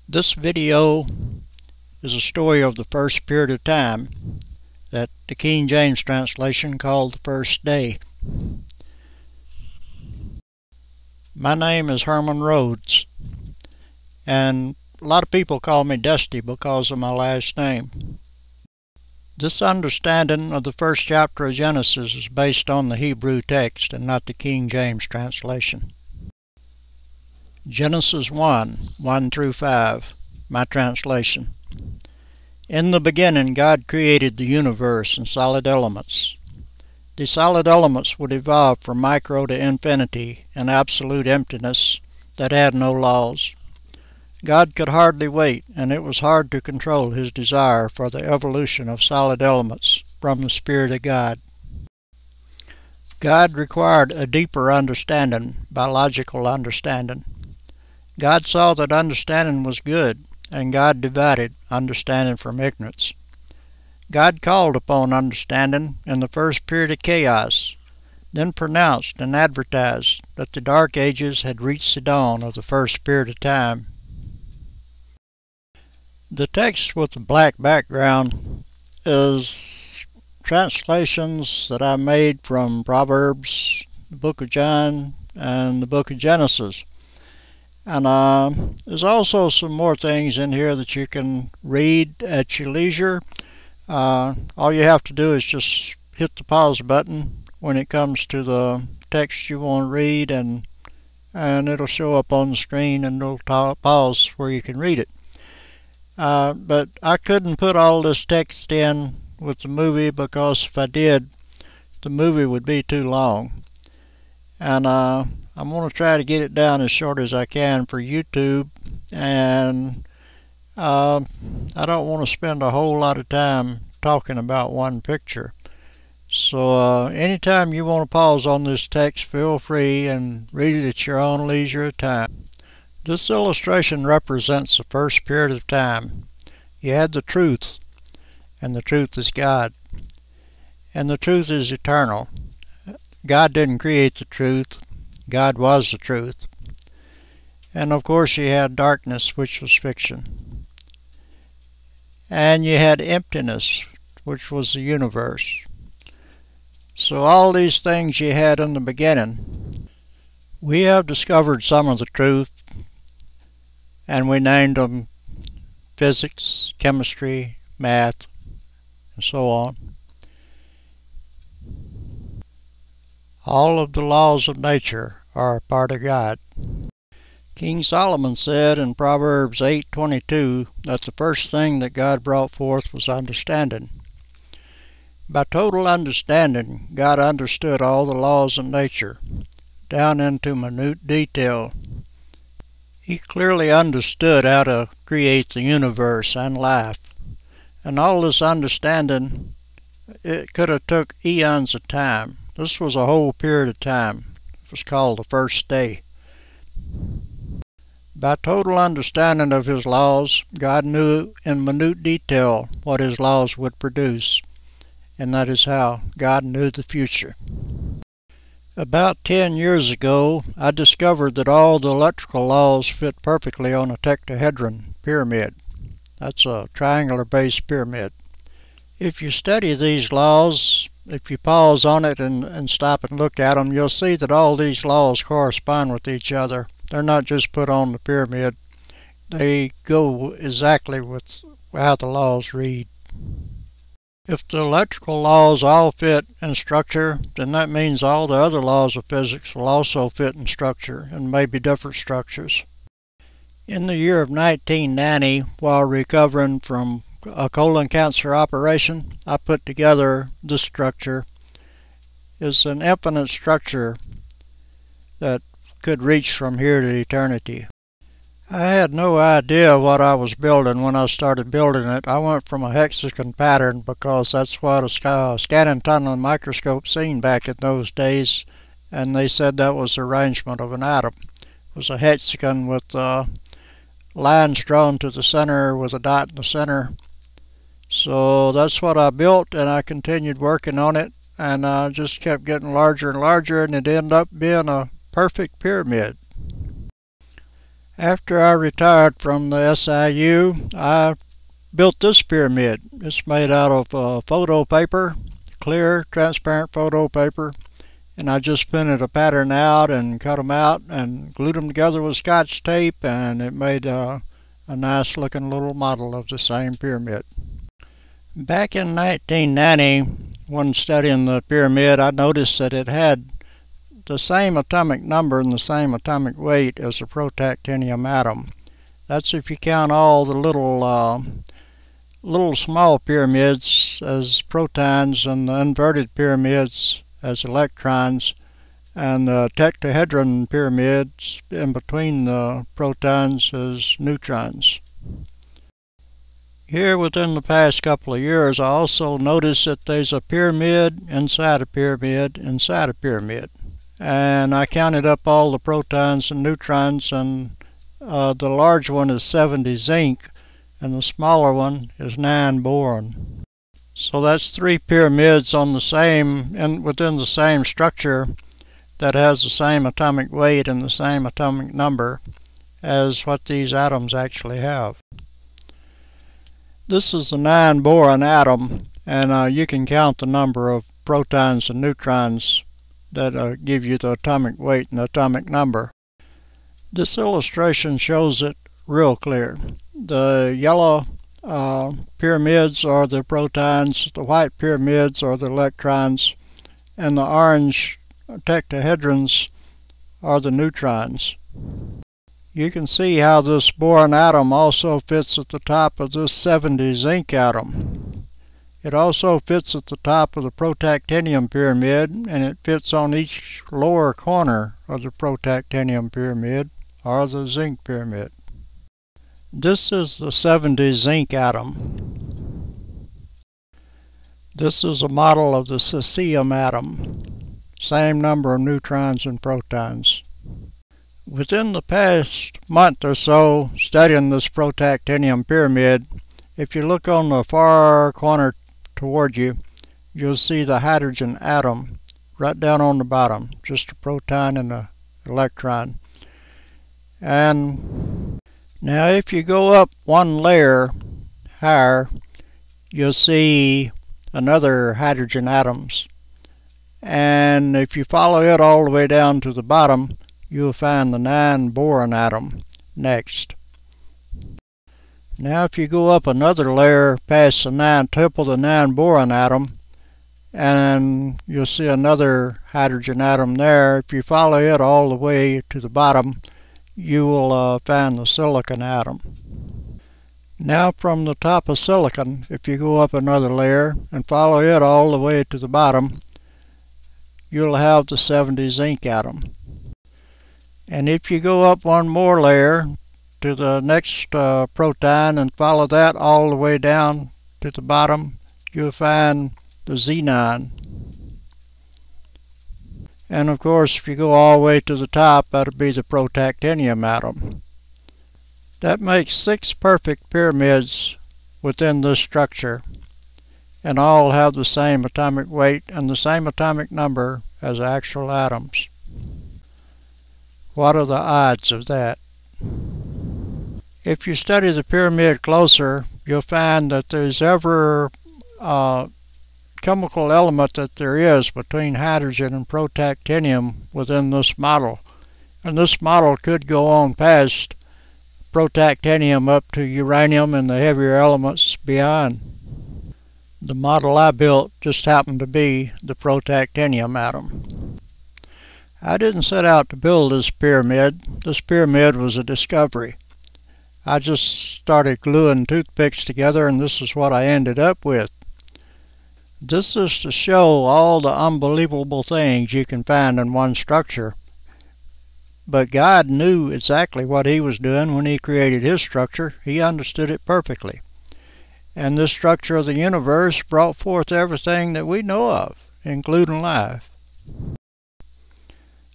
This video is a story of the first period of time that the King James translation called the first day. My name is Herman Rhodes, and a lot of people call me Dusty because of my last name. This understanding of the first chapter of Genesis is based on the Hebrew text and not the King James translation. Genesis 1 through 5, my translation. In the beginning, God created the universe in solid elements. The solid elements would evolve from micro to infinity and absolute emptiness that had no laws. God could hardly wait, and it was hard to control his desire for the evolution of solid elements from the Spirit of God. God required a deeper understanding, biological understanding. God saw that understanding was good, and God divided understanding from ignorance. God called upon understanding in the first period of chaos, then pronounced and advertised that the Dark Ages had reached the dawn of the first period of time. The text with the black background is translations that I made from Proverbs, the book of John, and the book of Genesis. And there's also some more things in here that you can read at your leisure. All you have to do is just hit the pause button when it comes to the text you want to read, and it'll show up on the screen, and it'll pause where you can read it. But I couldn't put all this text in with the movie because if I did, the movie would be too long. And I'm going to try to get it down as short as I can for YouTube, and I don't want to spend a whole lot of time talking about one picture. So anytime you want to pause on this text, feel free and read it at your own leisure time. This illustration represents the first period of time. You had the truth, and the truth is God. And the truth is eternal. God didn't create the truth. God was the truth. And of course you had darkness, which was fiction. And you had emptiness, which was the universe. So all these things you had in the beginning, we have discovered some of the truth, and we named them physics, chemistry, math, and so on. All of the laws of nature are a part of God. King Solomon said in Proverbs 8:22 that the first thing that God brought forth was understanding. By total understanding, God understood all the laws of nature, down into minute detail. He clearly understood how to create the universe and life. And all this understanding, it could have took eons of time. This was a whole period of time. It was called the first day. By total understanding of his laws, God knew in minute detail what his laws would produce, and that is how God knew the future. About 10 years ago, I discovered that all the electrical laws fit perfectly on a tetrahedron pyramid. That's a triangular-based pyramid. If you study these laws, if you pause on it and stop and look at them, you'll see that all these laws correspond with each other. They're not just put on the pyramid. They go exactly with how the laws read. If the electrical laws all fit in structure, then that means all the other laws of physics will also fit in structure, and maybe different structures. In the year of 1990, while recovering from a colon cancer operation, I put together this structure. It's an infinite structure that could reach from here to eternity. I had no idea what I was building when I started building it. I went from a hexagon pattern because that's what a scanning tunnel microscope seen back in those days, and they said that was the arrangement of an atom. It was a hexagon with lines drawn to the center with a dot in the center. So that's what I built, and I continued working on it, and I just kept getting larger and larger, and it ended up being a perfect pyramid. After I retired from the SIU, I built this pyramid. It's made out of photo paper, clear, transparent photo paper, and I just printed a pattern out and cut them out and glued them together with Scotch tape, and it made a nice looking little model of the same pyramid. Back in 1990, when studying the pyramid, I noticed that it had the same atomic number and the same atomic weight as the protactinium atom. That's if you count all the little small pyramids as protons and the inverted pyramids as electrons, and the tetrahedron pyramids in between the protons as neutrons. Here within the past couple of years, I also noticed that there's a pyramid inside a pyramid inside a pyramid. And I counted up all the protons and neutrons, and the large one is 70 zinc and the smaller one is 9 boron. So that's 3 pyramids on the same and within the same structure that has the same atomic weight and the same atomic number as what these atoms actually have. This is the 9 boron atom, and you can count the number of protons and neutrons that give you the atomic weight and the atomic number. This illustration shows it real clear. The yellow pyramids are the protons, the white pyramids are the electrons, and the orange tetrahedrons are the neutrons. You can see how this boron atom also fits at the top of this 70 zinc atom. It also fits at the top of the protactinium pyramid, and it fits on each lower corner of the protactinium pyramid, or the zinc pyramid. This is the 70 zinc atom. This is a model of the cesium atom. Same number of neutrons and protons. Within the past month or so, studying this protactinium pyramid, if you look on the far corner toward you, you'll see the hydrogen atom right down on the bottom, just a proton and an electron. And now if you go up one layer higher, you'll see another hydrogen atoms. And if you follow it all the way down to the bottom, you'll find the 9 boron atom next. Now if you go up another layer past the tip of the 9 boron atom, and you'll see another hydrogen atom there. If you follow it all the way to the bottom, you will find the silicon atom. Now from the top of silicon, if you go up another layer and follow it all the way to the bottom, you'll have the 70 zinc atom. And if you go up one more layer to the next proton and follow that all the way down to the bottom, you'll find the xenon. And of course, if you go all the way to the top, that'll be the protactinium atom. That makes 6 perfect pyramids within this structure, and all have the same atomic weight and the same atomic number as actual atoms. What are the odds of that? If you study the pyramid closer, you'll find that there's every chemical element that there is between hydrogen and protactinium within this model. And this model could go on past protactinium up to uranium and the heavier elements beyond. The model I built just happened to be the protactinium atom. I didn't set out to build this pyramid. This pyramid was a discovery. I just started gluing toothpicks together, and this is what I ended up with. This is to show all the unbelievable things you can find in one structure. But God knew exactly what He was doing when He created His structure. He understood it perfectly. And this structure of the universe brought forth everything that we know of, including life.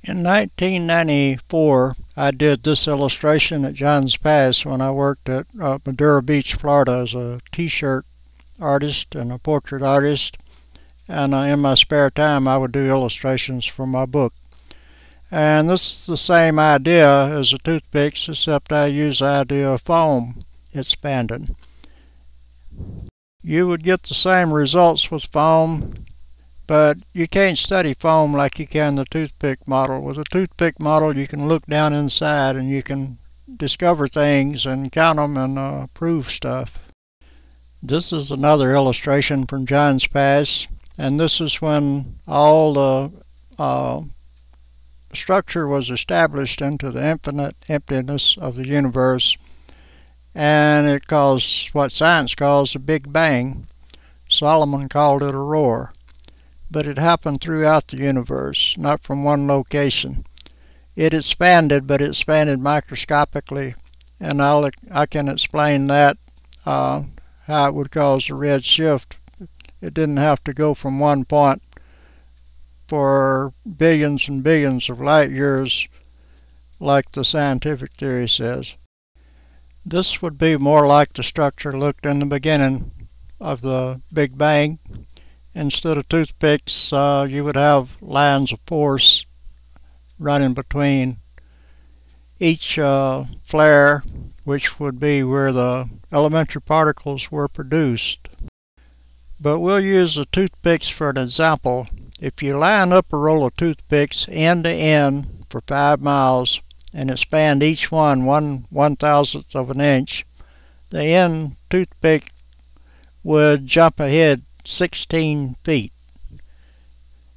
In 1994, I did this illustration at John's Pass when I worked at Madera Beach, Florida as a t-shirt artist and a portrait artist. And in my spare time, I would do illustrations for my book. And this is the same idea as the toothpicks, except I use the idea of foam expanding. You would get the same results with foam, but you can't study foam like you can the toothpick model. With a toothpick model, you can look down inside and you can discover things and count them and prove stuff. This is another illustration from John's past, and this is when all the structure was established into the infinite emptiness of the universe, and it caused what science calls a Big Bang. Solomon called it a roar. But it happened throughout the universe, not from one location. It expanded, but it expanded microscopically, and I can explain that, how it would cause a red shift. It didn't have to go from one point for billions and billions of light years like the scientific theory says. This would be more like the structure looked in the beginning of the Big Bang. Instead of toothpicks, you would have lines of force running between each flare, which would be where the elementary particles were produced. But we'll use the toothpicks for an example. If you line up a roll of toothpicks end to end for 5 miles and expand each one 1/1000th of an inch, the end toothpick would jump ahead 16 feet.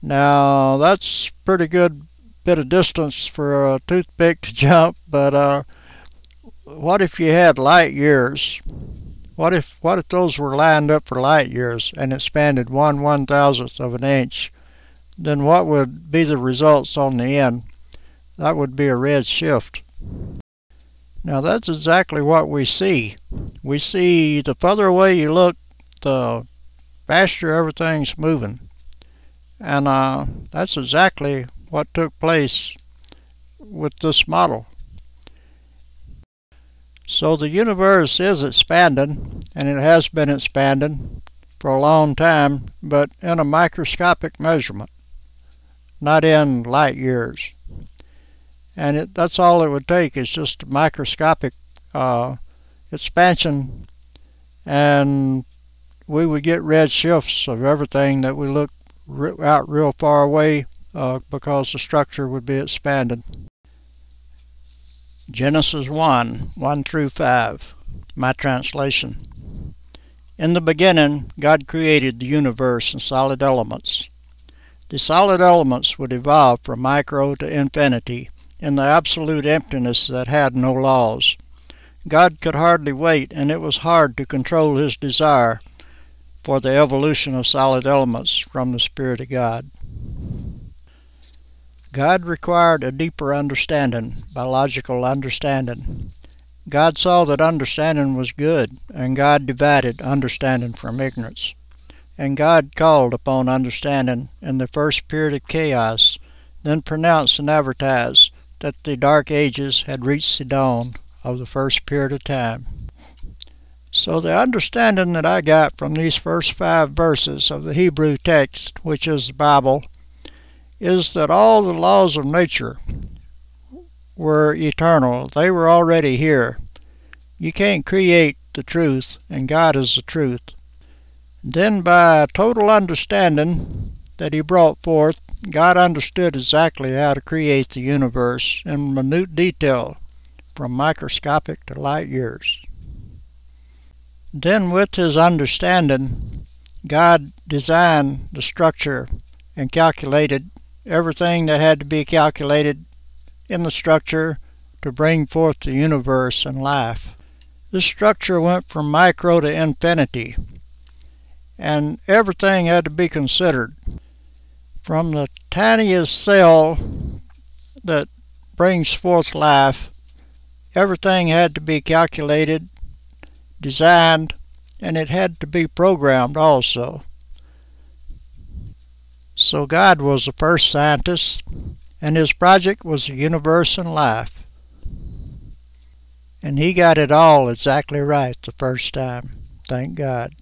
Now that's pretty good bit of distance for a toothpick to jump, but what if you had light years? What if those were lined up for light years and expanded 1/1000th of an inch? Then what would be the results on the end? That would be a red shift. Now that's exactly what we see. We see the further away you look, the faster everything's moving. And that's exactly what took place with this model. So the universe is expanding, and it has been expanding for a long time, but in a microscopic measurement, not in light years. And that's all it would take, is just a microscopic expansion, and we would get red shifts of everything that we look out real far away, because the structure would be expanded. Genesis 1 through 5, my translation. In the beginning, God created the universe in solid elements. The solid elements would evolve from micro to infinity in the absolute emptiness that had no laws. God could hardly wait, and it was hard to control his desire for the evolution of solid elements from the Spirit of God. God required a deeper understanding, biological understanding. God saw that understanding was good, and God divided understanding from ignorance. And God called upon understanding in the first period of chaos, then pronounced and advertised that the dark ages had reached the dawn of the first period of time. So the understanding that I got from these first 5 verses of the Hebrew text, which is the Bible, is that all the laws of nature were eternal. They were already here. You can't create the truth, and God is the truth. Then by a total understanding that he brought forth, God understood exactly how to create the universe in minute detail, from microscopic to light years. Then with his understanding, God designed the structure and calculated everything that had to be calculated in the structure to bring forth the universe and life. This structure went from micro to infinity, and everything had to be considered. From the tiniest cell that brings forth life, everything had to be calculated, designed, and it had to be programmed also. So God was the first scientist, and his project was the universe and life. And he got it all exactly right the first time. Thank God.